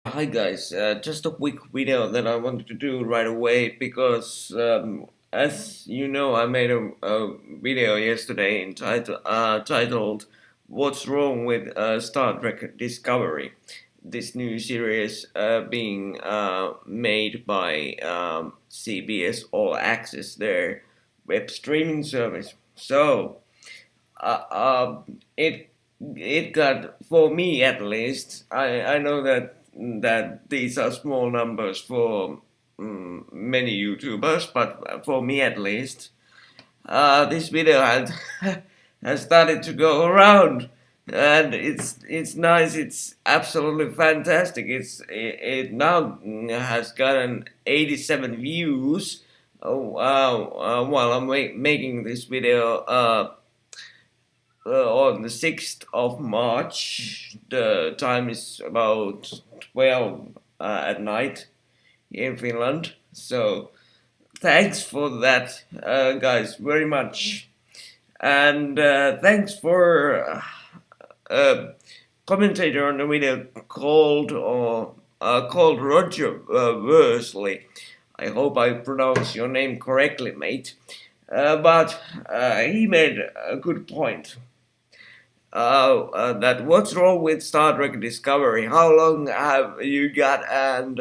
Hi guys, just a quick video that I wanted to do right away because as you know I made a video yesterday titled "What's Wrong with Star Trek Discovery?" This new series being made by CBS All Access, their web streaming service. So uh, uh, it it got, for me at least, I know that these are small numbers for many YouTubers, but for me at least, this video had has started to go around, and it's nice. It's absolutely fantastic. It now has gotten 87 views. Oh wow! While I'm making this video, on the 6th of March. The time is about 12 at night in Finland. So thanks for that, guys, very much. And thanks for commentator on the video called Roger Worsley. I hope I pronounce your name correctly, mate. But he made a good point. That what's wrong with Star Trek Discovery? How long have you got? And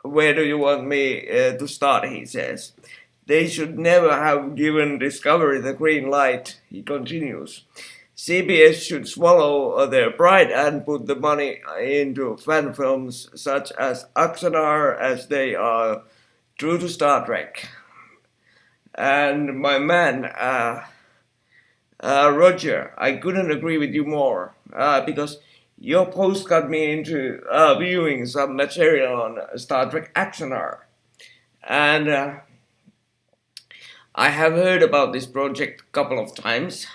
where do you want me to start? He says. They should never have given Discovery the green light. He continues. CBS should swallow their pride and put the money into fan films such as Axanar, as they are true to Star Trek. And my man, Roger, I couldn't agree with you more because your post got me into viewing some material on Star Trek Axanar. And I have heard about this project a couple of times,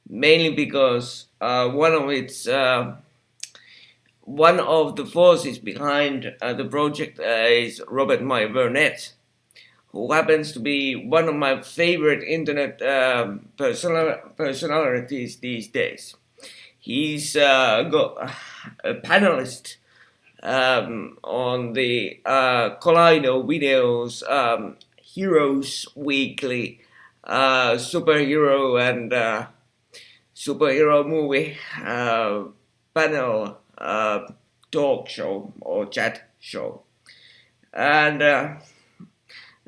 mainly because one of the forces behind the project is Robert Meyer Burnett, who happens to be one of my favorite internet personalities these days. He's a panelist on the Kaleido Videos Heroes Weekly superhero and superhero movie panel talk show or chat show. And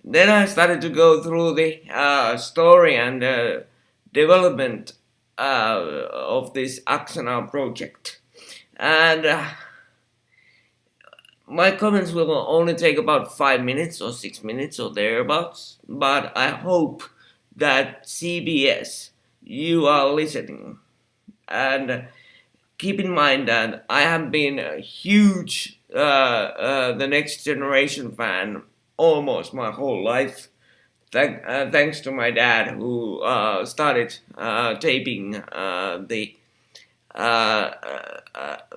then I started to go through the story and development of this Axanar project. And my comments will only take about 5 minutes or 6 minutes or thereabouts. But I hope that CBS, you are listening. And keep in mind that I have been a huge The Next Generation fan almost my whole life. Thanks to my dad, who started taping the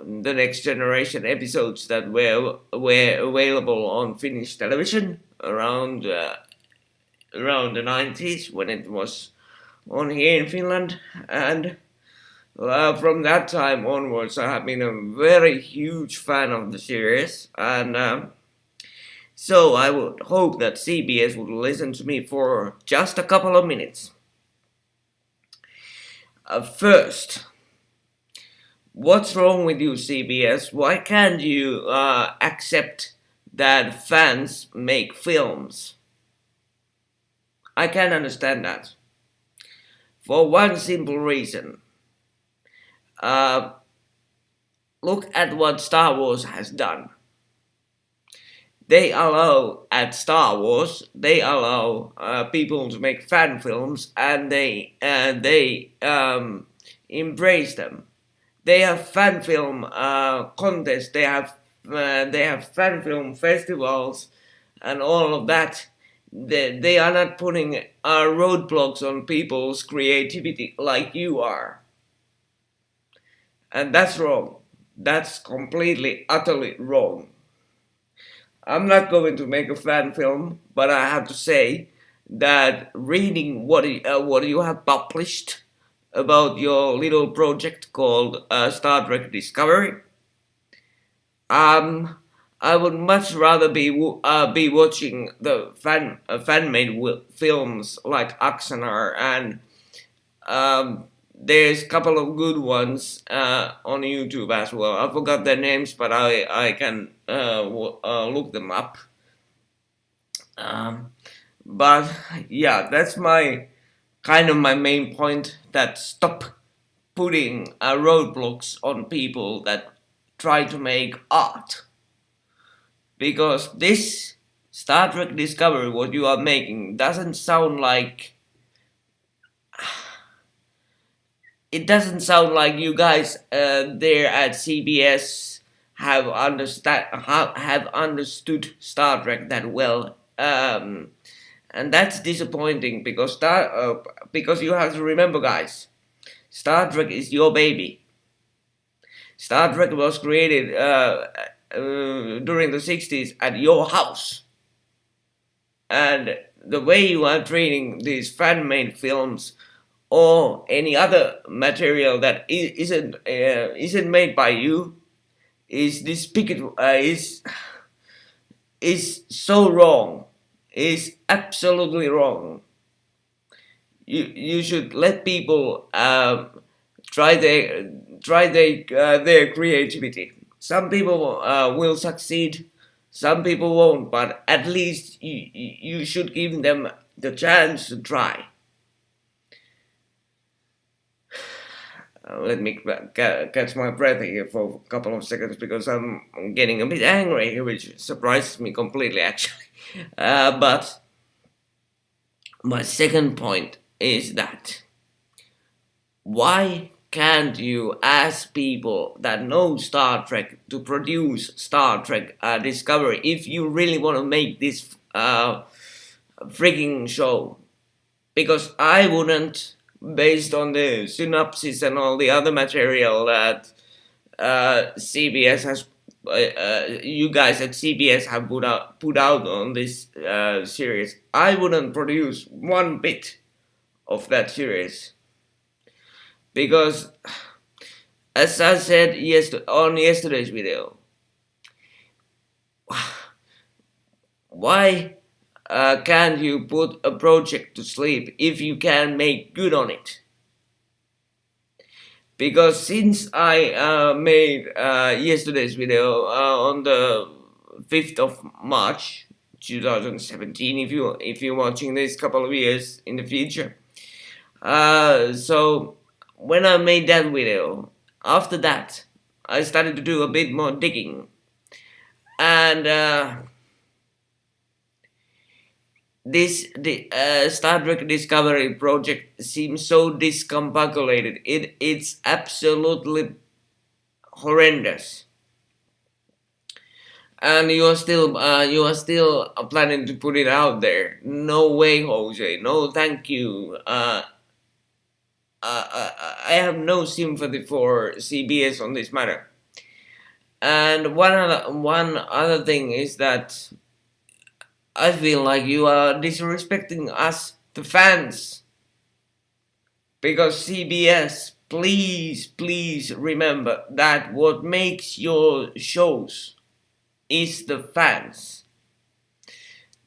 Next Generation episodes that were available on Finnish television around the 90s when it was on here in Finland. And from that time onwards, I have been a very huge fan of the series, and so I would hope that CBS would listen to me for just a couple of minutes. First, what's wrong with you, CBS? Why can't you accept that fans make films? I can't understand that. For one simple reason. Look at what Star Wars has done. At Star Wars, they allow people to make fan films, and they embrace them. They have fan film contests. They have fan film festivals, and all of that. They are not putting roadblocks on people's creativity like you are, and that's wrong. That's completely, utterly wrong. I'm not going to make a fan film, but I have to say that reading what you have published about your little project called Star Trek Discovery. Um, I would much rather be watching the fan-made films like Axanar, and there's a couple of good ones on YouTube as well. I forgot their names, but I can look them up. Um, but yeah, that's my kind of my main point. That stop putting roadblocks on people that try to make art, because this Star Trek Discovery, what you are making, doesn't sound like you guys there at CBS have understood Star Trek that well, and that's disappointing because you have to remember, guys, Star Trek is your baby. Star Trek was created during the 60s at your house, and the way you are treating these fan-made films or any other material that isn't made by you is despicable. Is so wrong. Is absolutely wrong. You should let people try their creativity. Some people will succeed, some people won't, but at least you should give them the chance to try. Let me catch my breath here for a couple of seconds because I'm getting a bit angry, which surprises me completely, actually. But my second point is that why can't you ask people that know Star Trek to produce Star Trek Discovery if you really want to make this freaking show? Because I wouldn't, based on the synopsis and all the other material that CBS has, you guys at CBS have put out on this series, I wouldn't produce one bit of that series. Because, as I said on yesterday's video, why can't you put a project to sleep if you can make good on it? Because since I made yesterday's video on the 5th of March 2017, if you're watching this couple of years in the future, so when I made that video, after that I started to do a bit more digging, and the Star Trek Discovery project seems so discombobulated. It's absolutely horrendous, and you are still planning to put it out there. No way, Jose. No, thank you. I have no sympathy for CBS on this matter. And one other thing is that I feel like you are disrespecting us, the fans. Because CBS, please remember that what makes your shows is the fans.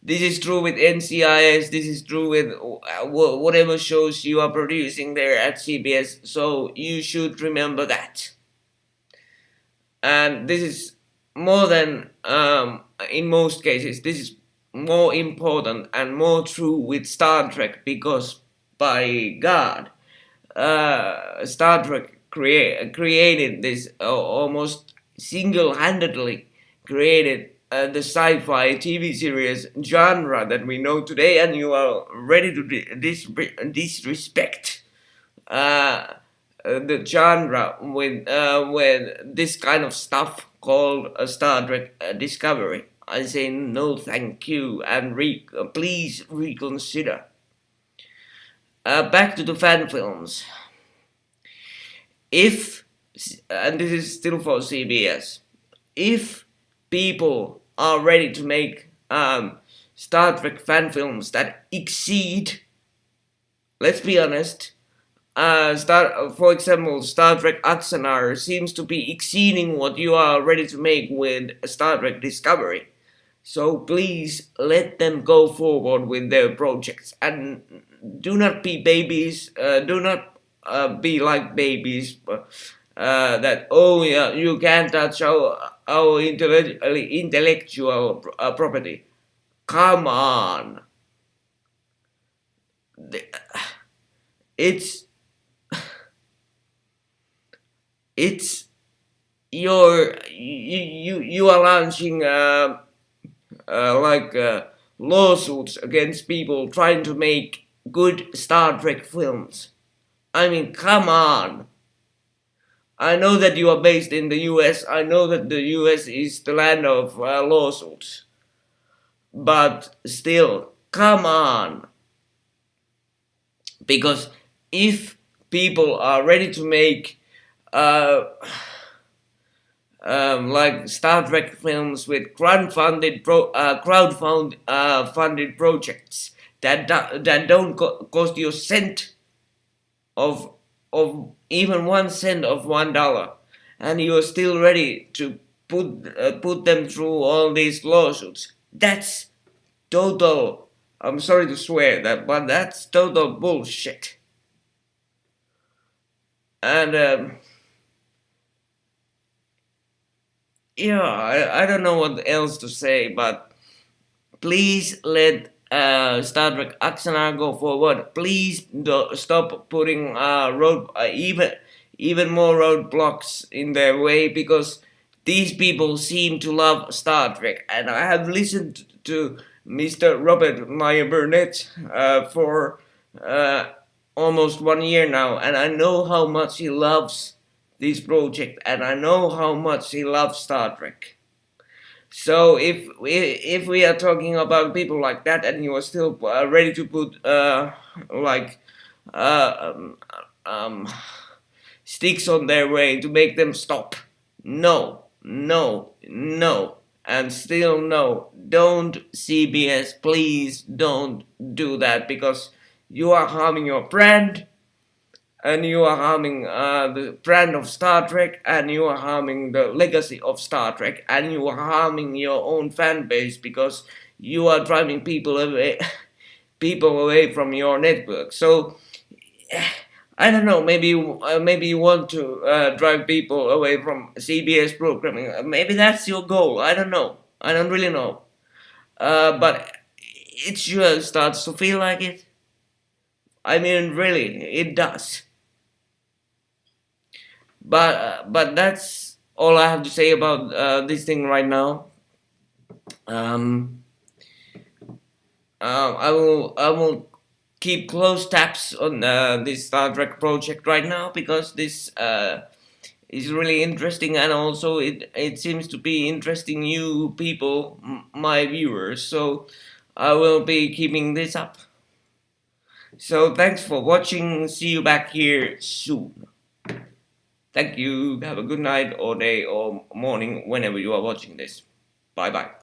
This is true with NCIS, this is true with whatever shows you are producing there at CBS, so you should remember that. And this is more than, in most cases, this is more important and more true with Star Trek, because by God, Star Trek created this almost single-handedly created the sci-fi TV series genre that we know today, and you are ready to disrespect the genre with this kind of stuff called Star Trek Discovery. I say no, thank you, and please reconsider. Back to the fan films. If, and this is still for CBS, if people are ready to make Star Trek fan films that exceed, let's be honest, for example, Star Trek Axanar seems to be exceeding what you are ready to make with Star Trek Discovery. So please let them go forward with their projects and do not be babies. Do not be like babies. That, oh yeah, you can't touch our intellectual property. Come on, it's it's you are launching like lawsuits against people trying to make good Star Trek films. I mean, come on. I know that you are based in the US. I know that the US is the land of lawsuits. But still, come on. Because if people are ready to make uh, like Star Trek films with funded projects that don't cost you a cent of even 1 cent of $1, and you are still ready to put them through all these lawsuits. That's total. I'm sorry to swear that, but that's total bullshit. And yeah, I don't know what else to say, but please let Star Trek Axanar go forward. Please stop putting even more roadblocks in their way, because these people seem to love Star Trek, and I have listened to Mr. Robert Meyer Burnett for almost 1 year now, and I know how much he loves this project, and I know how much he loves Star Trek. So if we are talking about people like that, and you are still ready to put like uh, um, um, sticks on their way to make them stop, no, no, no, and still no, don't, CBS, please don't do that, because you are harming your brand, and you are harming the brand of Star Trek, and you are harming the legacy of Star Trek, and you are harming your own fan base, because you are driving people away people away from your network. So I don't know, maybe you want to drive people away from CBS programming. Maybe that's your goal. I don't know. I don't really know. But it sure starts to feel like it. I mean, really, it does. But that's all I have to say about this thing right now. Um, I will keep close tabs on this Star Trek project right now, because this is really interesting, and also it seems to be interesting you people, my viewers. So I will be keeping this up. So thanks for watching. See you back here soon. Thank you. Have a good night or day or morning whenever you are watching this. Bye bye.